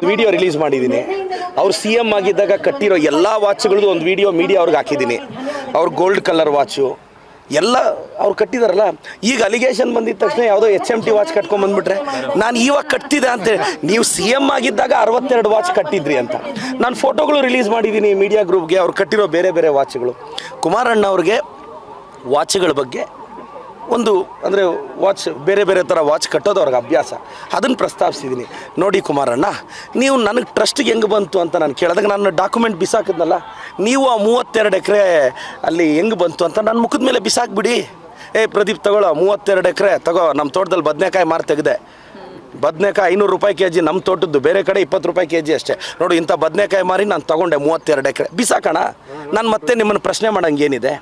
Video release ಮಾಡಿದ್ದೀನಿ. ಅವ್ರು CM ಆಗಿದ್ದಾಗ ಕಟ್ಟಿರೋ ಎಲ್ಲ ವಾಚ್ಗಳದ್ದು ಒಂದು ವಿಡಿಯೋ ಮೀಡಿಯಾ ಅವ್ರಿಗೆ ಹಾಕಿದ್ದೀನಿ. ಅವ್ರ ಗೋಲ್ಡ್ ಕಲರ್ ವಾಚು ಎಲ್ಲ ಅವ್ರು ಕಟ್ಟಿದಾರಲ್ಲ. ಈಗ ಅಲಿಗೇಷನ್ ಬಂದಿದ ತಕ್ಷಣ ಯಾವುದೋ HMT ವಾಚ್ ಕಟ್ಕೊಂಡ್ಬಂದ್ಬಿಟ್ರೆ ನಾನು ಇವಾಗ ಕಟ್ತಿದ್ದೆ ಅಂತೇಳಿ, ನೀವು CM ಆಗಿದ್ದಾಗ 62 ವಾಚ್ ಕಟ್ಟಿದ್ರಿ ಅಂತ ನಾನು ಫೋಟೋಗಳು ರಿಲೀಸ್ ಮಾಡಿದ್ದೀನಿ ಮೀಡಿಯಾ ಗ್ರೂಪ್ಗೆ. ಅವ್ರು ಕಟ್ಟಿರೋ ಬೇರೆ ಬೇರೆ ವಾಚ್ಗಳು. ಕುಮಾರಣ್ಣ ಅವ್ರಿಗೆ ವಾಚ್ಗಳ ಬಗ್ಗೆ ಒಂದು ಅಂದರೆ ವಾಚ್ ಬೇರೆ ಬೇರೆ ಥರ ವಾಚ್ ಕಟ್ಟೋದು ಅವ್ರಿಗೆ ಅಭ್ಯಾಸ, ಅದನ್ನು ಪ್ರಸ್ತಾಪಿಸಿದ್ದೀನಿ. ನೋಡಿ ಕುಮಾರಣ್ಣ, ನೀವು ನನಗೆ ಟ್ರಸ್ಟಿಗೆ ಹೆಂಗೆ ಬಂತು ಅಂತ ನಾನು ಕೇಳಿದಾಗ ನಾನು ಡಾಕ್ಯುಮೆಂಟ್ ಬಿಸಾಕಿದ್ನಲ್ಲ, ನೀವು ಆ 32 ಎಕರೆ ಅಲ್ಲಿ ಹೆಂಗೆ ಬಂತು ಅಂತ ನನ್ನ ಮುಖದ ಮೇಲೆ ಬಿಸಾಕ್ಬಿಡಿ. ಪ್ರದೀಪ್ ತಗೊಳ್ಳೋ 32 ಎಕರೆ ತಗೋ, ನಮ್ಮ ತೋಟದಲ್ಲಿ ಬದನೆಕಾಯಿ ಮಾರು ತೆಗೆದೆ. ಬದನೆಕಾಯಿ 500 ರೂಪಾಯಿ kg, ನಮ್ಮ ತೋಟದ್ದು ಬೇರೆ ಕಡೆ 20 ರೂಪಾಯಿ kg ಅಷ್ಟೇ. ನೋಡಿ ಇಂಥ ಬದನೆಕಾಯಿ ಮಾರಿ ನಾನು ತೊಗೊಂಡೆ 32 ಎಕರೆ. ಬಿಸಾಕೋಣ, ನಾನು ಮತ್ತೆ ನಿಮ್ಮನ್ನು ಪ್ರಶ್ನೆ ಮಾಡೋಂಗೇನಿದೆ?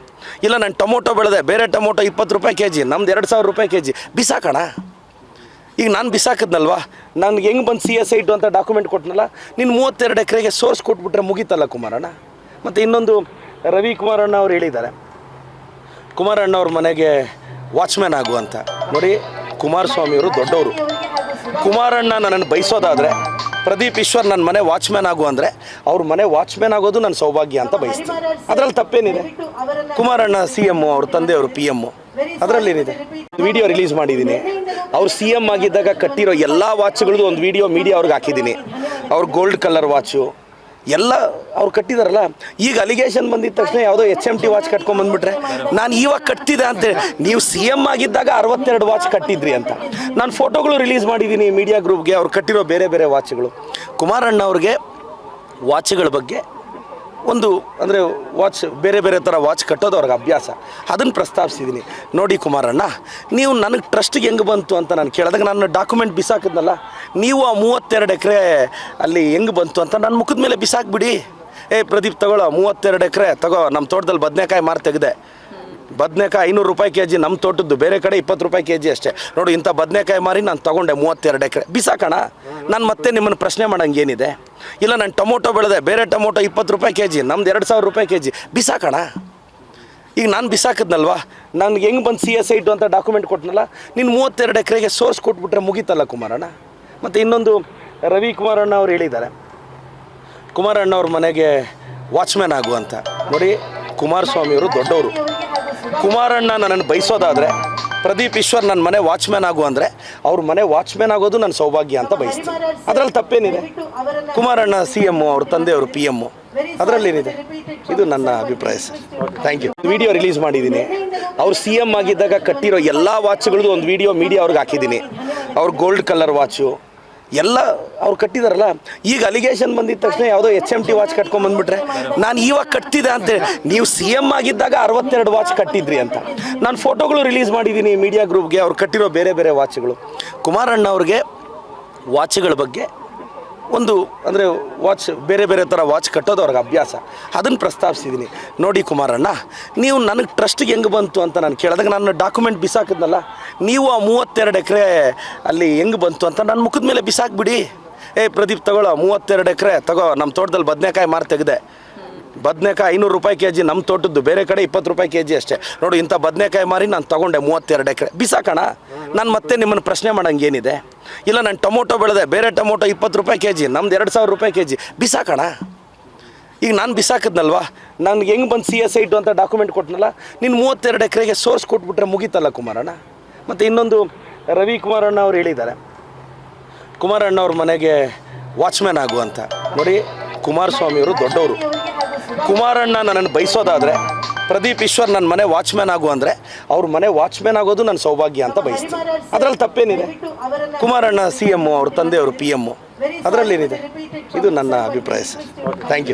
ಇಲ್ಲ ನಾನು ಟೊಮೊಟೊ ಬೆಳೆದೆ, ಬೇರೆ ಟೊಮೊಟೊ 20 ರೂಪಾಯಿ kg, ನಮ್ದು 2000 ರೂಪಾಯಿ kg. ಬಿಸಾಕೋಣ. ಈಗ ನಾನು ಬಿಸಾಕಿದ್ನಲ್ವಾ, ನನಗೆ ಹೆಂಗೆ ಬಂದು CSI ಅಂತ ಡಾಕ್ಯುಮೆಂಟ್ ಕೊಟ್ಟನಲ್ಲ, ನೀನು 32 ಎಕರೆಗೆ ಸೋರ್ಸ್ ಕೊಟ್ಬಿಟ್ರೆ ಮುಗೀತಲ್ಲ ಕುಮಾರಣ್ಣ. ಮತ್ತು ಇನ್ನೊಂದು ರವಿ ಕುಮಾರಣ್ಣ ಅವ್ರು ಹೇಳಿದ್ದಾರೆ, ಕುಮಾರಣ್ಣ ಅವ್ರ ಮನೆಗೆ ವಾಚ್ಮ್ಯಾನ್ ಆಗು ಅಂತ. ನೋಡಿ, ಕುಮಾರಸ್ವಾಮಿಯವರು ದೊಡ್ಡವರು. ಕುಮಾರಣ್ಣ ನನ್ನನ್ನು ಬಯಸೋದಾದರೆ, ಪ್ರದೀಪ್ ಈಶ್ವರ್ ನನ್ನ ಮನೆ ವಾಚ್ಮ್ಯಾನ್ ಆಗು ಅಂದರೆ, ಅವ್ರ ಮನೆ ವಾಚ್ಮ್ಯಾನ್ ಆಗೋದು ನನ್ನ ಸೌಭಾಗ್ಯ ಅಂತ ಬಯಸ್ತೀನಿ. ಅದರಲ್ಲಿ ತಪ್ಪೇನಿದೆ? ಕುಮಾರಣ್ಣ CM, ಅವ್ರ ತಂದೆಯವರು PM, ಅದರಲ್ಲೇನಿದೆ? ವಿಡಿಯೋ ರಿಲೀಸ್ ಮಾಡಿದ್ದೀನಿ. ಅವ್ರು CM ಆಗಿದ್ದಾಗ ಕಟ್ಟಿರೋ ಎಲ್ಲ ವಾಚ್ಗಳದ್ದು ಒಂದು ವಿಡಿಯೋ ಮೀಡಿಯಾ ಅವ್ರಿಗೆ ಹಾಕಿದ್ದೀನಿ. ಅವ್ರ ಗೋಲ್ಡ್ ಕಲರ್ ವಾಚು ಎಲ್ಲ ಅವ್ರು ಕಟ್ಟಿದಾರಲ್ಲ. ಈಗ ಅಲಿಗೇಷನ್ ಬಂದಿದ ತಕ್ಷಣ ಯಾವುದೋ HMT ವಾಚ್ ಕಟ್ಕೊಂಡ್ಬಂದ್ಬಿಟ್ರೆ ನಾನು ಇವಾಗ ಕಟ್ತಿದ್ದೆ ಅಂತೇಳಿ, ನೀವು CM ಆಗಿದ್ದಾಗ 62 ವಾಚ್ ಕಟ್ಟಿದ್ರಿ ಅಂತ ನಾನು ಫೋಟೋಗಳು ರಿಲೀಸ್ ಮಾಡಿದ್ದೀನಿ ಮೀಡಿಯಾ ಗ್ರೂಪ್ಗೆ. ಅವ್ರು ಕಟ್ಟಿರೋ ಬೇರೆ ಬೇರೆ ವಾಚ್ಗಳು. ಕುಮಾರಣ್ಣ ಅವ್ರಿಗೆ ವಾಚ್ಗಳ ಬಗ್ಗೆ ಒಂದು ಅಂದರೆ ವಾಚ್ ಬೇರೆ ಬೇರೆ ಥರ ವಾಚ್ ಕಟ್ಟೋದು ಅವ್ರಿಗೆ ಅಭ್ಯಾಸ, ಅದನ್ನು ಪ್ರಸ್ತಾಪಿಸಿದ್ದೀನಿ. ನೋಡಿ ಕುಮಾರಣ್ಣ, ನೀವು ನನಗೆ ಟ್ರಸ್ಟಿಗೆ ಹೆಂಗೆ ಬಂತು ಅಂತ ನಾನು ಕೇಳಿದಾಗ ನಾನು ಡಾಕ್ಯುಮೆಂಟ್ ಬಿಸಾಕಿದ್ನಲ್ಲ, ನೀವು ಆ 32 ಎಕರೆ ಅಲ್ಲಿ ಹೆಂಗೆ ಬಂತು ಅಂತ ನನ್ನ ಮುಖದ ಮೇಲೆ ಬಿಸಾಕ್ಬಿಡಿ. ಪ್ರದೀಪ್ ತಗೊಳ್ಳೋ 32 ಎಕರೆ ತಗೋ, ನಮ್ಮ ತೋಟದಲ್ಲಿ ಬದನೆಕಾಯಿ ಮಾರು ತೆಗೆದೆ. ಬದನೆಕಾಯಿ 500 ರೂಪಾಯಿ kg, ನಮ್ಮ ತೋಟದ್ದು ಬೇರೆ ಕಡೆ 20 ರೂಪಾಯಿ kg ಅಷ್ಟೇ. ನೋಡಿ ಇಂಥ ಬದನೆಕಾಯಿ ಮಾರಿ ನಾನು ತೊಗೊಂಡೆ 32 ಎಕರೆ. ಬಿಸಾಕೋಣ, ನಾನು ಮತ್ತೆ ನಿಮ್ಮನ್ನು ಪ್ರಶ್ನೆ ಮಾಡೋಂಗೇನಿದೆ? ಇಲ್ಲ ನಾನು ಟೊಮೊಟೊ ಬೆಳೆದೆ, ಬೇರೆ ಟೊಮೊಟೊ 20 ರೂಪಾಯಿ kg, ನಮ್ದು 2000 ರೂಪಾಯಿ kg. ಬಿಸಾಕೋಣ. ಈಗ ನಾನು ಬಿಸಾಕಿದ್ನಲ್ವಾ, ನನಗೆ ಹೆಂಗೆ ಬಂದು CSI ಅಂತ ಡಾಕ್ಯುಮೆಂಟ್ ಕೊಟ್ಟನಲ್ಲ, ನೀನು 32 ಎಕರೆಗೆ ಸೋರ್ಸ್ ಕೊಟ್ಬಿಟ್ರೆ ಮುಗೀತಲ್ಲ ಕುಮಾರಣ್ಣ. ಮತ್ತು ಇನ್ನೊಂದು ರವಿ ಕುಮಾರಣ್ಣ ಅವ್ರು ಹೇಳಿದ್ದಾರೆ, ಕುಮಾರಣ್ಣ ಅವ್ರ ಮನೆಗೆ ವಾಚ್ಮ್ಯಾನ್ ಆಗು ಅಂತ. ನೋಡಿ, ಕುಮಾರಸ್ವಾಮಿಯವರು ದೊಡ್ಡವರು. ಕುಮಾರಣ್ಣ ನನ್ನನ್ನು ಬಯಸೋದಾದರೆ, ಪ್ರದೀಪ್ ಈಶ್ವರ್ ನನ್ನ ಮನೆ ವಾಚ್ಮ್ಯಾನ್ ಆಗು ಅಂದರೆ, ಅವ್ರ ಮನೆ ವಾಚ್ಮ್ಯಾನ್ ಆಗೋದು ನನ್ನ ಸೌಭಾಗ್ಯ ಅಂತ ಬಯಸ್ತೀನಿ. ಅದರಲ್ಲಿ ತಪ್ಪೇನಿದೆ? ಕುಮಾರಣ್ಣ CM, ಅವ್ರ ತಂದೆಯವರು PM, ಅದರಲ್ಲೇನಿದೆ? ಇದು ನನ್ನ ಅಭಿಪ್ರಾಯ sir. Thank you. Video release ಮಾಡಿದ್ದೀನಿ. ಅವ್ರು CM ಆಗಿದ್ದಾಗ ಕಟ್ಟಿರೋ ಎಲ್ಲ ವಾಚ್ಗಳದ್ದು ಒಂದು ವಿಡಿಯೋ ಮೀಡಿಯಾ ಅವ್ರಿಗೆ ಹಾಕಿದ್ದೀನಿ. ಅವ್ರ ಗೋಲ್ಡ್ ಕಲರ್ ವಾಚು ಎಲ್ಲ ಅವ್ರು ಕಟ್ಟಿದಾರಲ್ಲ. ಈಗ ಅಲಿಗೇಷನ್ ಬಂದಿದ ತಕ್ಷಣ ಯಾವುದೋ HMT ವಾಚ್ ಕಟ್ಕೊಂಡ್ಬಂದ್ಬಿಟ್ರೆ ನಾನು ಇವಾಗ ಕಟ್ತಿದ್ದೆ ಅಂತೇಳಿ, ನೀವು CM ಆಗಿದ್ದಾಗ 62 ವಾಚ್ ಕಟ್ಟಿದ್ರಿ ಅಂತ ನಾನು ಫೋಟೋಗಳು ರಿಲೀಸ್ ಮಾಡಿದ್ದೀನಿ ಮೀಡಿಯಾ ಗ್ರೂಪ್ಗೆ. ಅವ್ರು ಕಟ್ಟಿರೋ ಬೇರೆ ಬೇರೆ ವಾಚ್ಗಳು. ಕುಮಾರಣ್ಣ ಅವ್ರಿಗೆ ವಾಚ್ಗಳ ಬಗ್ಗೆ ಒಂದು ಅಂದರೆ ವಾಚ್ ಬೇರೆ ಬೇರೆ ಥರ ವಾಚ್ ಕಟ್ಟೋದು ಅವ್ರಿಗೆ ಅಭ್ಯಾಸ, ಅದನ್ನು ಪ್ರಸ್ತಾಪಿಸಿದ್ದೀನಿ. ನೋಡಿ ಕುಮಾರಣ್ಣ, ನೀವು ನನಗೆ ಟ್ರಸ್ಟಿಗೆ ಹೆಂಗೆ ಬಂತು ಅಂತ ನಾನು ಕೇಳಿದಾಗ ನಾನು ಡಾಕ್ಯುಮೆಂಟ್ ಬಿಸಾಕಿದ್ನಲ್ಲ, ನೀವು ಆ 32 ಎಕರೆ ಅಲ್ಲಿ ಹೆಂಗೆ ಬಂತು ಅಂತ ನನ್ನ ಮುಖದ ಮೇಲೆ ಬಿಸಾಕ್ಬಿಡಿ. ಪ್ರದೀಪ್ ತಗೊಳ್ಳೋ 32 ಎಕರೆ ತಗೋ, ನಮ್ಮ ತೋಟದಲ್ಲಿ ಬದನೆಕಾಯಿ ಮಾರು ತೆಗೆದೆ. ಬದನೆಕಾಯಿ 500 ರೂಪಾಯಿ kg, ನಮ್ಮ ತೋಟದ್ದು ಬೇರೆ ಕಡೆ 20 ರೂಪಾಯಿ kg ಅಷ್ಟೇ. ನೋಡಿ ಇಂಥ ಬದನೆಕಾಯಿ ಮಾರಿ ನಾನು ತೊಗೊಂಡೆ 32 ಎಕರೆ. ಬಿಸಾಕೋಣ, ನಾನು ಮತ್ತೆ ನಿಮ್ಮನ್ನು ಪ್ರಶ್ನೆ ಮಾಡೋಂಗೇನಿದೆ? ಇಲ್ಲ ನಾನು ಟೊಮೊಟೊ ಬೆಳೆದೆ, ಬೇರೆ ಟೊಮೊಟೊ 20 ರೂಪಾಯಿ kg, ನಮ್ದು 2000 ರೂಪಾಯಿ kg. ಬಿಸಾಕೋಣ. ಈಗ ನಾನು ಬಿಸಾಕಿದ್ನಲ್ವಾ, ನನಗೆ ಹೆಂಗೆ ಬಂದು CSI ಅಂತ ಡಾಕ್ಯುಮೆಂಟ್ ಕೊಟ್ಟನಲ್ಲ, ನೀನು 32 ಎಕರೆಗೆ ಸೋರ್ಸ್ ಕೊಟ್ಬಿಟ್ರೆ ಮುಗೀತಲ್ಲ ಕುಮಾರಣ್ಣ. ಮತ್ತು ಇನ್ನೊಂದು ರವಿ ಕುಮಾರಣ್ಣ ಅವ್ರು ಹೇಳಿದ್ದಾರೆ, ಕುಮಾರಣ್ಣ ಅವ್ರ ಮನೆಗೆ ವಾಚ್ಮ್ಯಾನ್ ಆಗು ಅಂತ. ನೋಡಿ, ಕುಮಾರಸ್ವಾಮಿಯವರು ದೊಡ್ಡವರು. ಕುಮಾರಣ್ಣ ನನ್ನನ್ನು ಬಯಸೋದಾದರೆ, ಪ್ರದೀಪ್ ಈಶ್ವರ್ ನನ್ನ ಮನೆ ವಾಚ್ಮ್ಯಾನ್ ಆಗು ಅಂದರೆ, ಅವ್ರ ಮನೆ ವಾಚ್ಮ್ಯಾನ್ ಆಗೋದು ನನ್ನ ಸೌಭಾಗ್ಯ ಅಂತ ಬಯಸ್ತೀನಿ. ಅದರಲ್ಲಿ ತಪ್ಪೇನಿದೆ? ಕುಮಾರಣ್ಣ CM, ಅವ್ರ ತಂದೆಯವರು PM, ಅದರಲ್ಲೇನಿದೆ? ಇದು ನನ್ನ ಅಭಿಪ್ರಾಯ ಸರ್. Thank you.